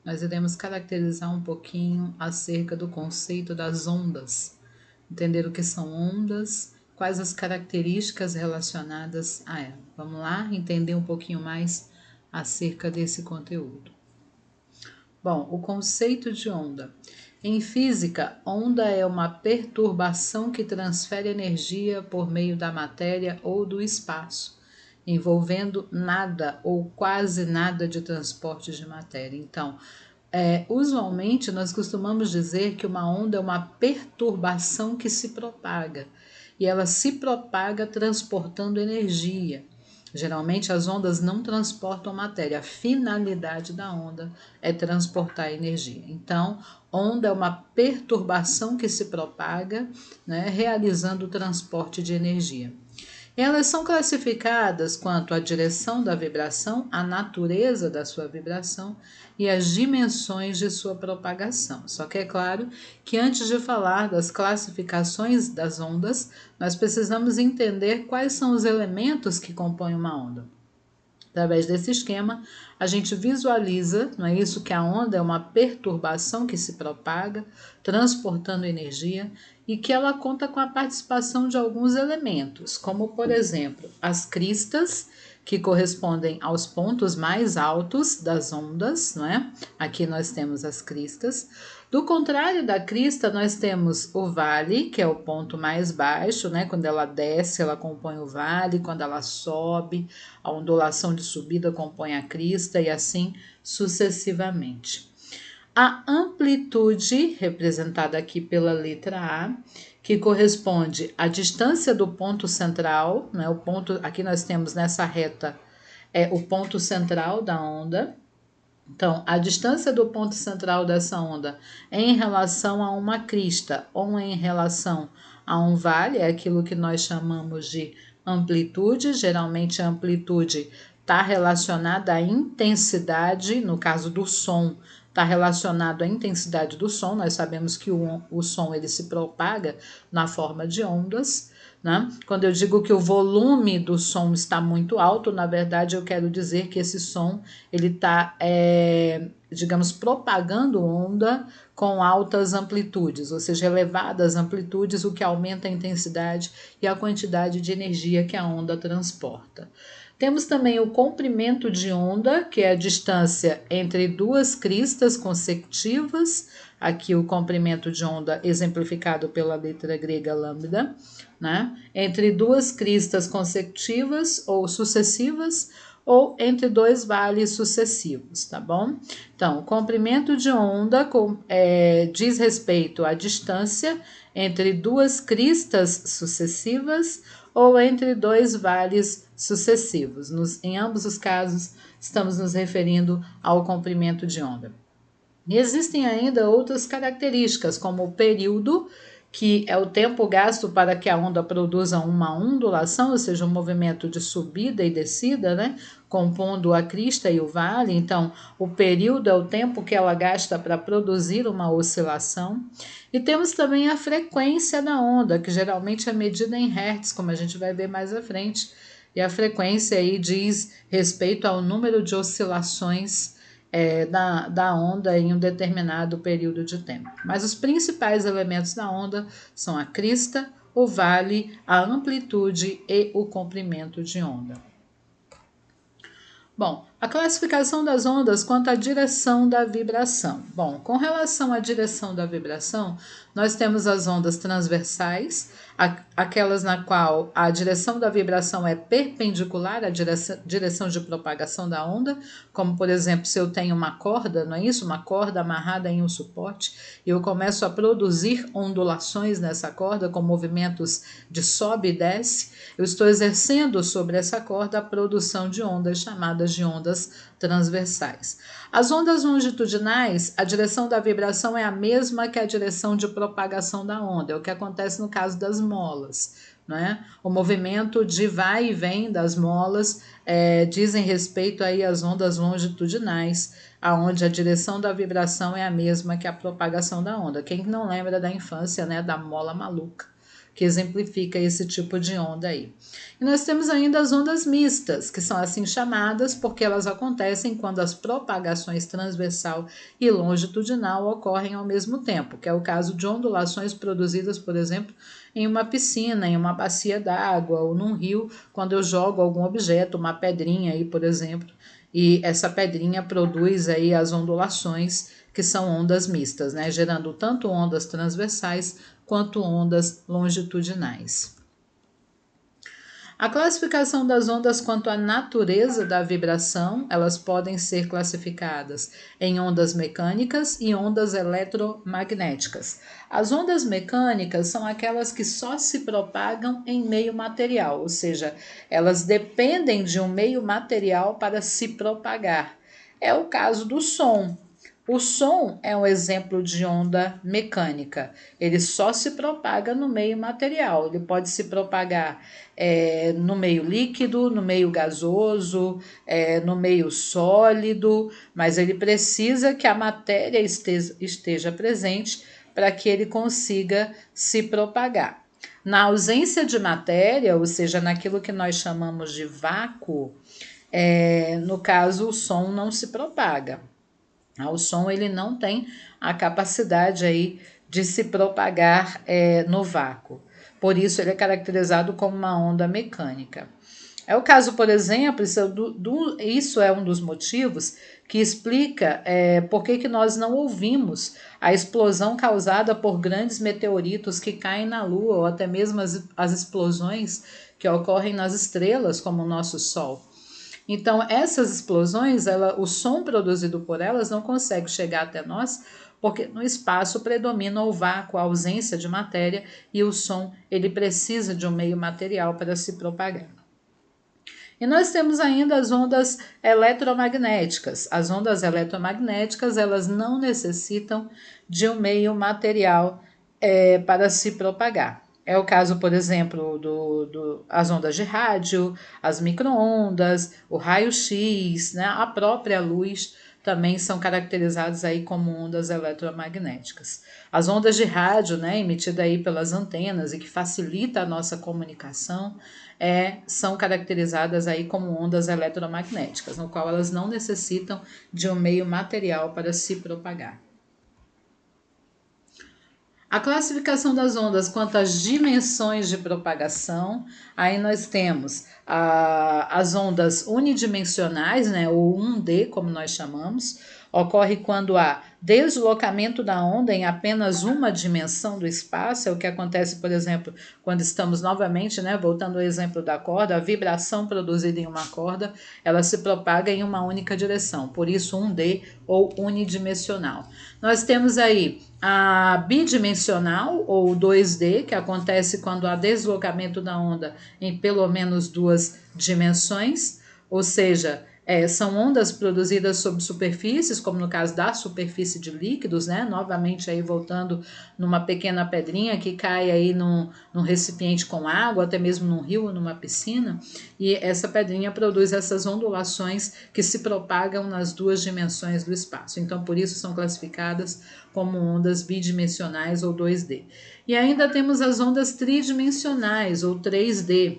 nós iremos caracterizar um pouquinho acerca do conceito das ondas, entender o que são ondas, quais as características relacionadas a ela. Vamos lá entender um pouquinho mais acerca desse conteúdo. Bom, o conceito de onda. Em física, onda é uma perturbação que transfere energia por meio da matéria ou do espaço, envolvendo nada ou quase nada de transporte de matéria. Então, usualmente nós costumamos dizer que uma onda é uma perturbação que se propaga, e ela se propaga transportando energia. Geralmente as ondas não transportam matéria, a finalidade da onda é transportar energia. Então, onda é uma perturbação que se propaga, né, realizando o transporte de energia. Elas são classificadas quanto à direção da vibração, a natureza da sua vibração e as dimensões de sua propagação. Só que é claro que antes de falar das classificações das ondas, nós precisamos entender quais são os elementos que compõem uma onda. Através desse esquema, a gente visualiza, não é isso, que a onda é uma perturbação que se propaga, transportando energia, e que ela conta com a participação de alguns elementos, como, por exemplo, as cristas, que correspondem aos pontos mais altos das ondas, não é? Aqui nós temos as cristas. Do contrário da crista, nós temos o vale, que é o ponto mais baixo, né? Quando ela desce, ela compõe o vale, quando ela sobe, a ondulação de subida compõe a crista e assim sucessivamente. A amplitude, representada aqui pela letra A, que corresponde à distância do ponto central, né? O ponto, aqui nós temos nessa reta o ponto central da onda. Então, a distância do ponto central dessa onda em relação a uma crista ou em relação a um vale é aquilo que nós chamamos de amplitude. Geralmente, a amplitude está relacionada à intensidade, no caso do som, está relacionado à intensidade do som. Nós sabemos que o som ele se propaga na forma de ondas. Né? Quando eu digo que o volume do som está muito alto, na verdade eu quero dizer que esse som ele está, digamos, propagando onda com altas amplitudes, ou seja, elevadas amplitudes, o que aumenta a intensidade e a quantidade de energia que a onda transporta. Temos também o comprimento de onda, que é a distância entre duas cristas consecutivas. Aqui o comprimento de onda exemplificado pela letra grega lambda, né? Entre duas cristas consecutivas ou sucessivas, ou entre dois vales sucessivos, tá bom? Então, o comprimento de onda diz respeito à distância entre duas cristas sucessivas ou entre dois vales sucessivos. Em ambos os casos, estamos nos referindo ao comprimento de onda. E existem ainda outras características, como o período, que é o tempo gasto para que a onda produza uma ondulação, ou seja, um movimento de subida e descida, né, compondo a crista e o vale. Então, o período é o tempo que ela gasta para produzir uma oscilação. E temos também a frequência da onda, que geralmente é medida em hertz, como a gente vai ver mais à frente. E a frequência aí diz respeito ao número de oscilações da onda em um determinado período de tempo. Mas os principais elementos da onda são a crista, o vale, a amplitude e o comprimento de onda. Bom, a classificação das ondas quanto à direção da vibração. Bom, com relação à direção da vibração, nós temos as ondas transversais, aquelas na qual a direção da vibração é perpendicular à direção de propagação da onda, como por exemplo, se eu tenho uma corda, não é isso? Uma corda amarrada em um suporte, e eu começo a produzir ondulações nessa corda com movimentos de sobe e desce, eu estou exercendo sobre essa corda a produção de ondas chamadas de ondas transversais. As ondas longitudinais, a direção da vibração é a mesma que a direção de propagação da onda, é o que acontece no caso das molas. Né? O movimento de vai e vem das molas dizem respeito aí às ondas longitudinais, aonde a direção da vibração é a mesma que a propagação da onda. Quem não lembra da infância, né, da mola maluca? que exemplifica esse tipo de onda aí. E nós temos ainda as ondas mistas, que são assim chamadas porque elas acontecem quando as propagações transversal e longitudinal ocorrem ao mesmo tempo, que é o caso de ondulações produzidas, por exemplo, em uma piscina, em uma bacia d'água ou num rio, quando eu jogo algum objeto, uma pedrinha aí, por exemplo, e essa pedrinha produz aí as ondulações, que são ondas mistas, né, gerando tanto ondas transversais quanto ondas longitudinais. A classificação das ondas quanto à natureza da vibração, elas podem ser classificadas em ondas mecânicas e ondas eletromagnéticas. As ondas mecânicas são aquelas que só se propagam em meio material, ou seja, elas dependem de um meio material para se propagar. É o caso do som. O som é um exemplo de onda mecânica. Ele só se propaga no meio material. Ele pode se propagar no meio líquido, no meio gasoso, no meio sólido, mas ele precisa que a matéria esteja presente para que ele consiga se propagar. Na ausência de matéria, ou seja, naquilo que nós chamamos de vácuo, no caso, o som não se propaga. O som ele não tem a capacidade aí de se propagar no vácuo. Por isso ele é caracterizado como uma onda mecânica. É o caso, por exemplo, isso é um dos motivos que explica por que nós não ouvimos a explosão causada por grandes meteoritos que caem na Lua, ou até mesmo as explosões que ocorrem nas estrelas, como o nosso Sol. Então, essas explosões, o som produzido por elas não consegue chegar até nós, porque no espaço predomina o vácuo, a ausência de matéria, e o som ele precisa de um meio material para se propagar. E nós temos ainda as ondas eletromagnéticas. As ondas eletromagnéticas, elas não necessitam de um meio material para se propagar. É o caso, por exemplo, as ondas de rádio, as micro-ondas, o raio-x, né? A própria luz também são caracterizadas aí como ondas eletromagnéticas. As ondas de rádio, né, emitida aí pelas antenas e que facilita a nossa comunicação, são caracterizadas aí como ondas eletromagnéticas, no qual elas não necessitam de um meio material para se propagar. A classificação das ondas quanto às dimensões de propagação, aí nós temos as ondas unidimensionais, né, ou 1D, como nós chamamos, ocorre quando há deslocamento da onda em apenas uma dimensão do espaço, é o que acontece, por exemplo, quando estamos novamente, né, voltando ao exemplo da corda, a vibração produzida em uma corda, ela se propaga em uma única direção, por isso 1D ou unidimensional. Nós temos aí a bidimensional ou 2D, que acontece quando há deslocamento da onda em pelo menos duas dimensões, ou seja, são ondas produzidas sobre superfícies, como no caso da superfície de líquidos, né? Novamente aí voltando numa pequena pedrinha que cai aí num recipiente com água, até mesmo num rio ou numa piscina, e essa pedrinha produz essas ondulações que se propagam nas duas dimensões do espaço. Então, por isso são classificadas como ondas bidimensionais ou 2D. E ainda temos as ondas tridimensionais ou 3D,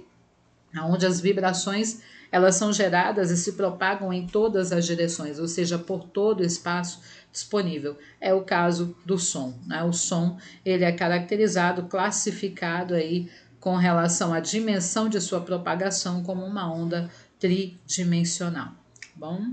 onde as vibrações elas são geradas e se propagam em todas as direções, ou seja, por todo o espaço disponível. É o caso do som, né? O som ele é caracterizado, classificado aí com relação à dimensão de sua propagação como uma onda tridimensional. Bom?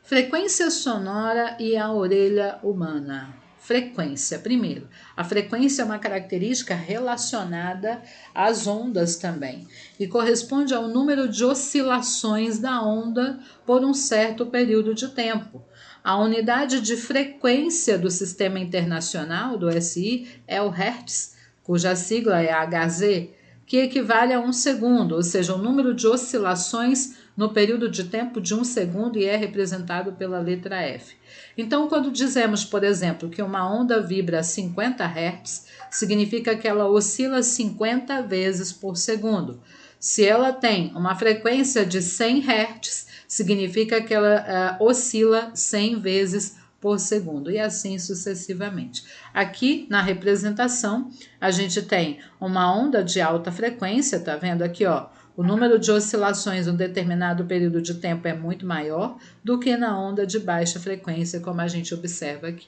Frequência sonora e a orelha humana. Frequência, primeiro. A frequência é uma característica relacionada às ondas também e corresponde ao número de oscilações da onda por um certo período de tempo. A unidade de frequência do Sistema Internacional, do SI, é o Hertz, cuja sigla é Hz, que equivale a 1 segundo, ou seja, o número de oscilações no período de tempo de 1 segundo e é representado pela letra F. Então, quando dizemos, por exemplo, que uma onda vibra a 50 Hz, significa que ela oscila 50 vezes por segundo. Se ela tem uma frequência de 100 Hz, significa que ela oscila 100 vezes por segundo, e assim sucessivamente. Aqui na representação, a gente tem uma onda de alta frequência, tá vendo aqui, ó? O número de oscilações em um determinado período de tempo é muito maior do que na onda de baixa frequência, como a gente observa aqui.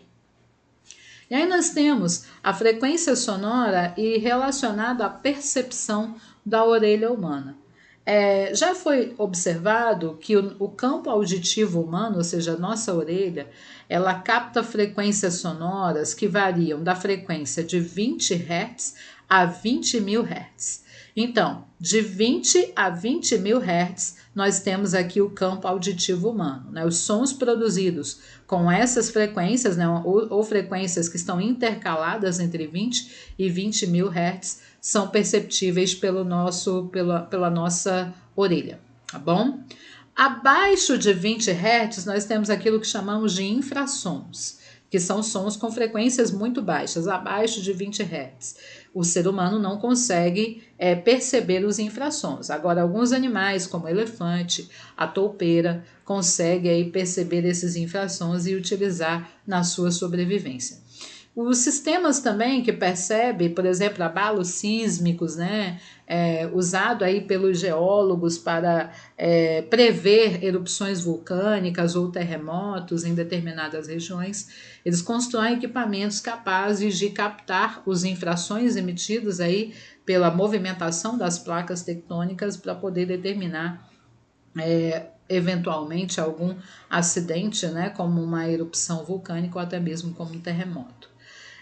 E aí nós temos a frequência sonora e relacionado à percepção da orelha humana. Já foi observado que o campo auditivo humano, ou seja, a nossa orelha, ela capta frequências sonoras que variam da frequência de 20 Hz a 20.000 Hz. Então, de 20 a 20.000 Hz, nós temos aqui o campo auditivo humano, né? Os sons produzidos com essas frequências, né, ou frequências que estão intercaladas entre 20 e 20.000 Hz, são perceptíveis pela nossa orelha, tá bom? Abaixo de 20 Hz, nós temos aquilo que chamamos de infrassons, que são sons com frequências muito baixas, abaixo de 20 Hz. O ser humano não consegue perceber os infrassons. Agora, alguns animais, como o elefante, a toupeira, conseguem aí perceber esses infrassons e utilizar na sua sobrevivência. Os sistemas também que percebem, por exemplo, abalos sísmicos, né, usado aí pelos geólogos para prever erupções vulcânicas ou terremotos em determinadas regiões, eles constroem equipamentos capazes de captar os infrações emitidos aí pela movimentação das placas tectônicas para poder determinar eventualmente algum acidente, né, como uma erupção vulcânica ou até mesmo como um terremoto.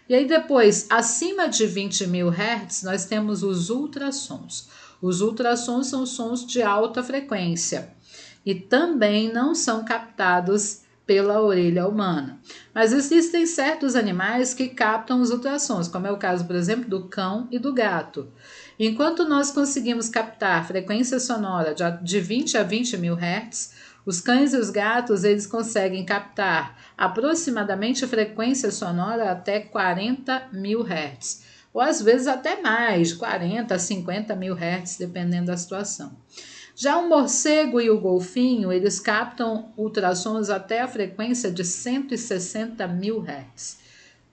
E aí depois, acima de 20.000 Hz, nós temos os ultrassons. Os ultrassons são sons de alta frequência e também não são captados pela orelha humana. Mas existem certos animais que captam os ultrassons, como é o caso, por exemplo, do cão e do gato. Enquanto nós conseguimos captar frequência sonora de 20 a 20.000 Hz, os cães e os gatos, eles conseguem captar aproximadamente frequência sonora até 40.000 Hz, ou às vezes até mais, 40 a 50.000 Hz, dependendo da situação. Já o morcego e o golfinho, eles captam ultrassons até a frequência de 160.000 Hz,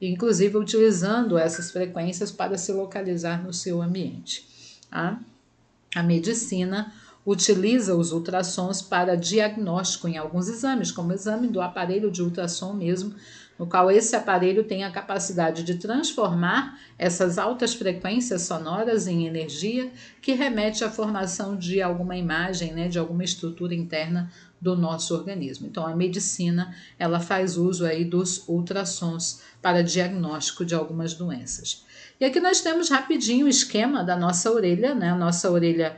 inclusive utilizando essas frequências para se localizar no seu ambiente. A medicina utiliza os ultrassons para diagnóstico em alguns exames, como o exame do aparelho de ultrassom mesmo, no qual esse aparelho tem a capacidade de transformar essas altas frequências sonoras em energia que remete à formação de alguma imagem, né, de alguma estrutura interna do nosso organismo. Então a medicina, ela faz uso aí dos ultrassons para diagnóstico de algumas doenças. E aqui nós temos rapidinho o esquema da nossa orelha, né? A nossa orelha,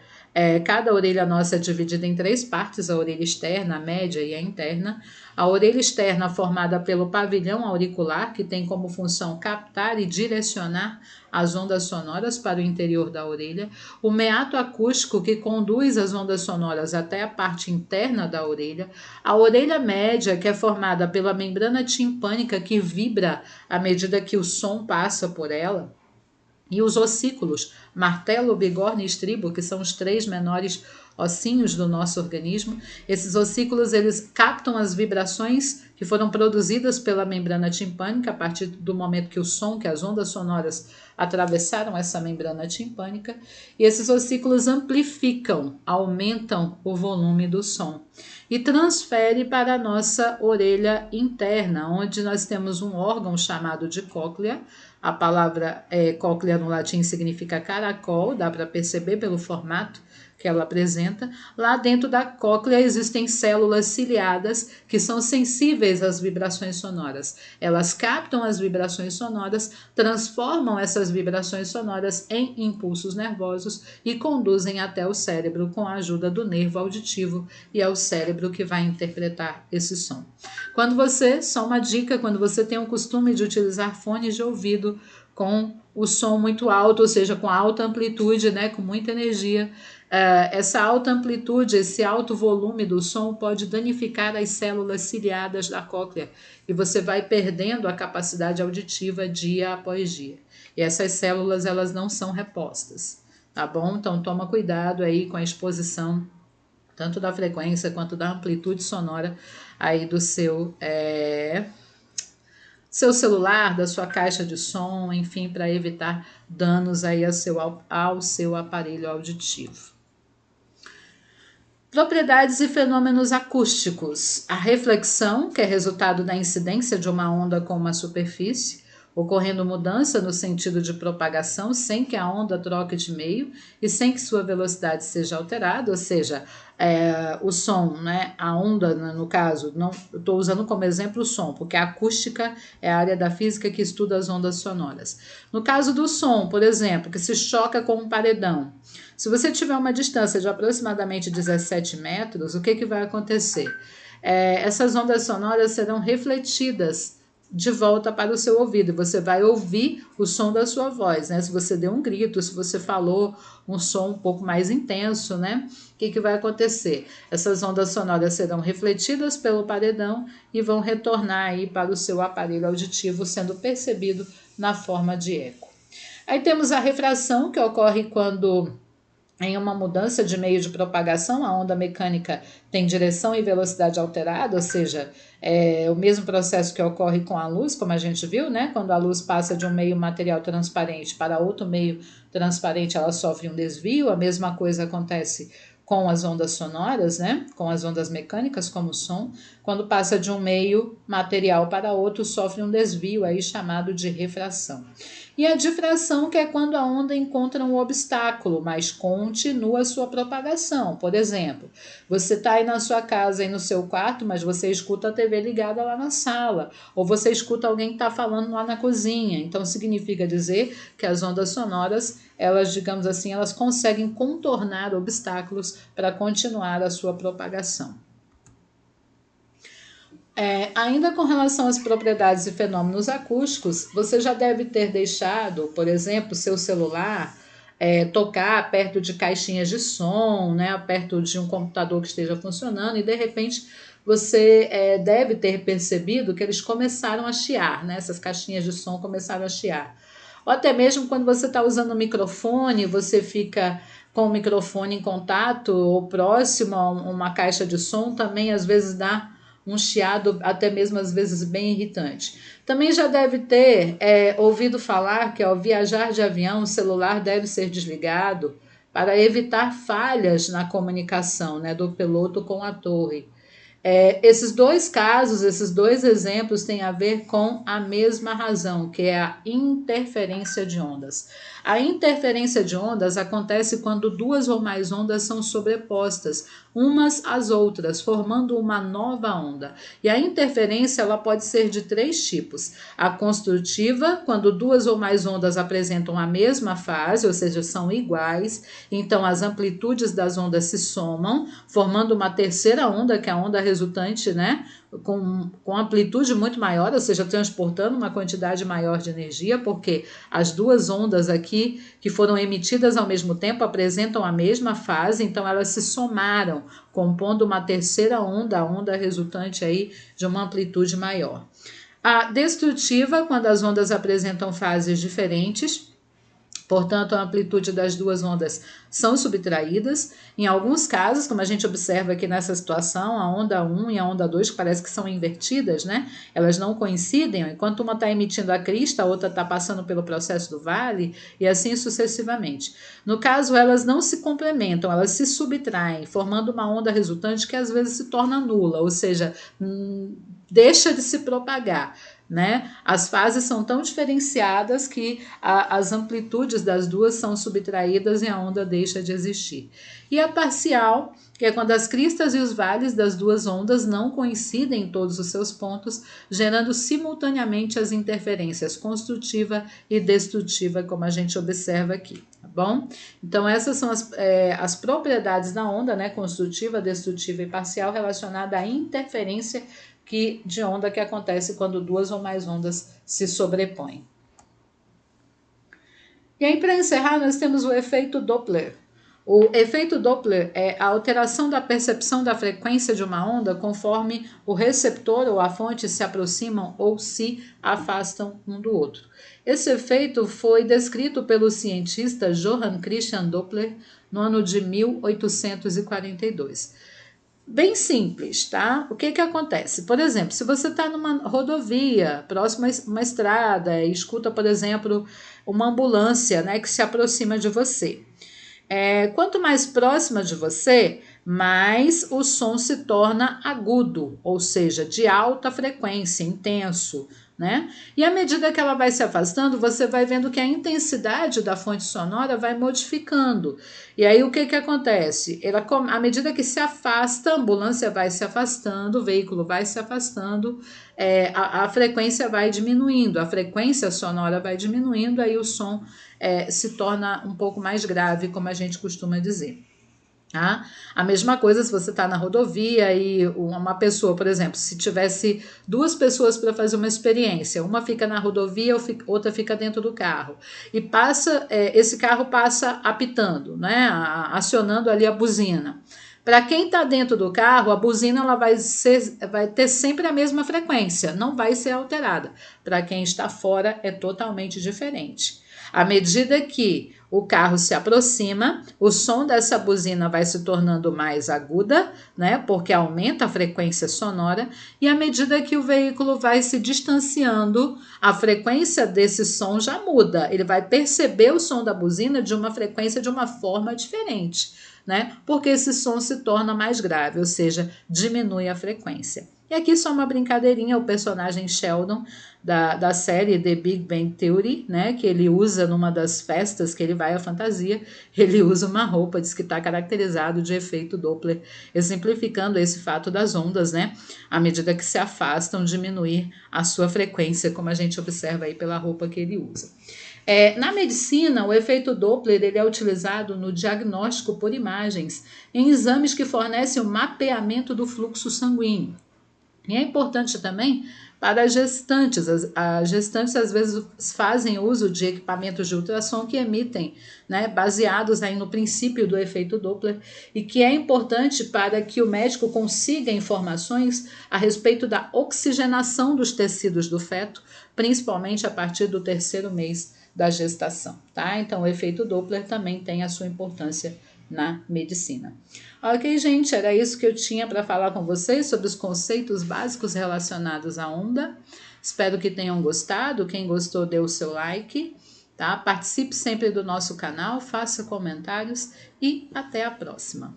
cada orelha nossa é dividida em 3 partes, a orelha externa, a média e a interna. A orelha externa formada pelo pavilhão auricular, que tem como função captar e direcionar as ondas sonoras para o interior da orelha. O meato acústico, que conduz as ondas sonoras até a parte interna da orelha. A orelha média, que é formada pela membrana timpânica, que vibra à medida que o som passa por ela. E os ossículos, martelo, bigorna e estribo, que são os 3 menores ossinhos do nosso organismo. Esses ossículos, eles captam as vibrações que foram produzidas pela membrana timpânica a partir do momento que o som, que as ondas sonoras atravessaram essa membrana timpânica, e esses ossículos amplificam, aumentam o volume do som e transfere para a nossa orelha interna, onde nós temos um órgão chamado de cóclea. A palavra cóclea no latim significa caracol, dá para perceber pelo formato que ela apresenta. Lá dentro da cóclea existem células ciliadas que são sensíveis às vibrações sonoras. Elas captam as vibrações sonoras, transformam essas vibrações sonoras em impulsos nervosos e conduzem até o cérebro com a ajuda do nervo auditivo, e é o cérebro que vai interpretar esse som. Só uma dica, quando você tem o costume de utilizar fones de ouvido com o som muito alto, ou seja, com alta amplitude, né, com muita energia, essa alta amplitude, esse alto volume do som pode danificar as células ciliadas da cóclea e você vai perdendo a capacidade auditiva dia após dia. E essas células, elas não são repostas, tá bom? Então toma cuidado aí com a exposição tanto da frequência quanto da amplitude sonora aí do seu seu celular, da sua caixa de som, enfim, para evitar danos aí ao seu aparelho auditivo. Propriedades e fenômenos acústicos. A reflexão, que é resultado da incidência de uma onda com uma superfície, ocorrendo mudança no sentido de propagação sem que a onda troque de meio e sem que sua velocidade seja alterada, ou seja, o som, né, a onda, no caso, não estou usando como exemplo o som, porque a acústica é a área da física que estuda as ondas sonoras. No caso do som, por exemplo, que se choca com um paredão, se você tiver uma distância de aproximadamente 17 metros, o que vai acontecer? Essas ondas sonoras serão refletidas de volta para o seu ouvido. Você vai ouvir o som da sua voz, né? Se você deu um grito, se você falou um som um pouco mais intenso, né? O que vai acontecer? Essas ondas sonoras serão refletidas pelo paredão e vão retornar aí para o seu aparelho auditivo, sendo percebido na forma de eco. Aí temos a refração, que ocorre quando em uma mudança de meio de propagação, a onda mecânica tem direção e velocidade alterada, ou seja, é o mesmo processo que ocorre com a luz, como a gente viu, né? Quando a luz passa de um meio material transparente para outro meio transparente, ela sofre um desvio. A mesma coisa acontece com as ondas sonoras, né? Com as ondas mecânicas, como o som. Quando passa de um meio material para outro, sofre um desvio aí chamado de refração. E a difração, que é quando a onda encontra um obstáculo, mas continua sua propagação. Por exemplo, você está aí na sua casa e no seu quarto, mas você escuta a TV ligada lá na sala, ou você escuta alguém que está falando lá na cozinha. Então significa dizer que as ondas sonoras, elas, digamos assim, elas conseguem contornar obstáculos para continuar a sua propagação. Ainda com relação às propriedades e fenômenos acústicos, você já deve ter deixado, por exemplo, seu celular tocar perto de caixinhas de som, né, perto de um computador que esteja funcionando, e de repente você deve ter percebido que eles começaram a chiar, né, essas caixinhas de som começaram a chiar. Ou até mesmo quando você está usando o microfone, você fica com o microfone em contato ou próximo a uma caixa de som, também às vezes dá um chiado até mesmo às vezes bem irritante. Também já deve ter ouvido falar que ao viajar de avião o celular deve ser desligado para evitar falhas na comunicação, né, do piloto com a torre. Esses dois casos, esses dois exemplos têm a ver com a mesma razão, que é a interferência de ondas. A interferência de ondas acontece quando duas ou mais ondas são sobrepostas, umas às outras, formando uma nova onda. E a interferência ela pode ser de três tipos. A construtiva, quando duas ou mais ondas apresentam a mesma fase, ou seja, são iguais, então as amplitudes das ondas se somam, formando uma terceira onda, que é a onda resultante, né, com amplitude muito maior, ou seja, transportando uma quantidade maior de energia, porque as duas ondas aqui que foram emitidas ao mesmo tempo apresentam a mesma fase, então elas se somaram, compondo uma terceira onda, a onda resultante aí de uma amplitude maior. A destrutiva, quando as ondas apresentam fases diferentes, portanto, a amplitude das duas ondas são subtraídas. Em alguns casos, como a gente observa aqui nessa situação, a onda 1 e a onda 2 que parece que são invertidas, né? Elas não coincidem, enquanto uma está emitindo a crista, a outra está passando pelo processo do vale, e assim sucessivamente. No caso, elas não se complementam, elas se subtraem, formando uma onda resultante que às vezes se torna nula, ou seja, deixa de se propagar. Né? As fases são tão diferenciadas que as amplitudes das duas são subtraídas e a onda deixa de existir. E a parcial, que é quando as cristas e os vales das duas ondas não coincidem em todos os seus pontos, gerando simultaneamente as interferências construtiva e destrutiva, como a gente observa aqui. Tá bom? Então essas são as propriedades da onda, né? Construtiva, destrutiva e parcial, relacionada à interferência de onda que acontece quando duas ou mais ondas se sobrepõem. E aí, para encerrar, nós temos o efeito Doppler. O efeito Doppler é a alteração da percepção da frequência de uma onda conforme o receptor ou a fonte se aproximam ou se afastam um do outro. Esse efeito foi descrito pelo cientista Johann Christian Doppler no ano de 1842. Bem simples, tá? O que que acontece? Por exemplo, se você está numa rodovia, próxima a uma estrada, e escuta, por exemplo, uma ambulância, né, que se aproxima de você. Quanto mais próxima de você, mais o som se torna agudo, ou seja, de alta frequência, intenso, né? E à medida que ela vai se afastando, você vai vendo que a intensidade da fonte sonora vai modificando. E aí o que que acontece? À medida que se afasta, a ambulância vai se afastando, o veículo vai se afastando, a frequência vai diminuindo, a frequência sonora vai diminuindo, aí o som se torna um pouco mais grave, como a gente costuma dizer. Tá? A mesma coisa se você está na rodovia e uma pessoa, por exemplo, se tivesse duas pessoas para fazer uma experiência, uma fica na rodovia, outra fica dentro do carro, e esse carro passa apitando, né, acionando ali a buzina. Para quem está dentro do carro, a buzina ela vai ter sempre a mesma frequência, não vai ser alterada. Para quem está fora, é totalmente diferente. À medida que o carro se aproxima, o som dessa buzina vai se tornando mais aguda, né? Porque aumenta a frequência sonora, e à medida que o veículo vai se distanciando, a frequência desse som já muda. Ele vai perceber o som da buzina de uma frequência de uma forma diferente, né? Porque esse som se torna mais grave, ou seja, diminui a frequência. E aqui só uma brincadeirinha, o personagem Sheldon da série The Big Bang Theory, né, que ele usa numa das festas que ele vai à fantasia, ele usa uma roupa, diz que está caracterizado de efeito Doppler, exemplificando esse fato das ondas, né, à medida que se afastam, diminuir a sua frequência, como a gente observa aí pela roupa que ele usa. Na medicina, o efeito Doppler ele é utilizado no diagnóstico por imagens, em exames que fornecem o mapeamento do fluxo sanguíneo. E é importante também para as gestantes. As gestantes às vezes fazem uso de equipamentos de ultrassom que emitem, né, baseados aí no princípio do efeito Doppler, e que é importante para que o médico consiga informações a respeito da oxigenação dos tecidos do feto, principalmente a partir do 3º mês da gestação, tá? Então o efeito Doppler também tem a sua importância na medicina. Ok, gente, era isso que eu tinha para falar com vocês sobre os conceitos básicos relacionados à onda. Espero que tenham gostado. Quem gostou, dê o seu like, tá? Participe sempre do nosso canal, faça comentários e até a próxima.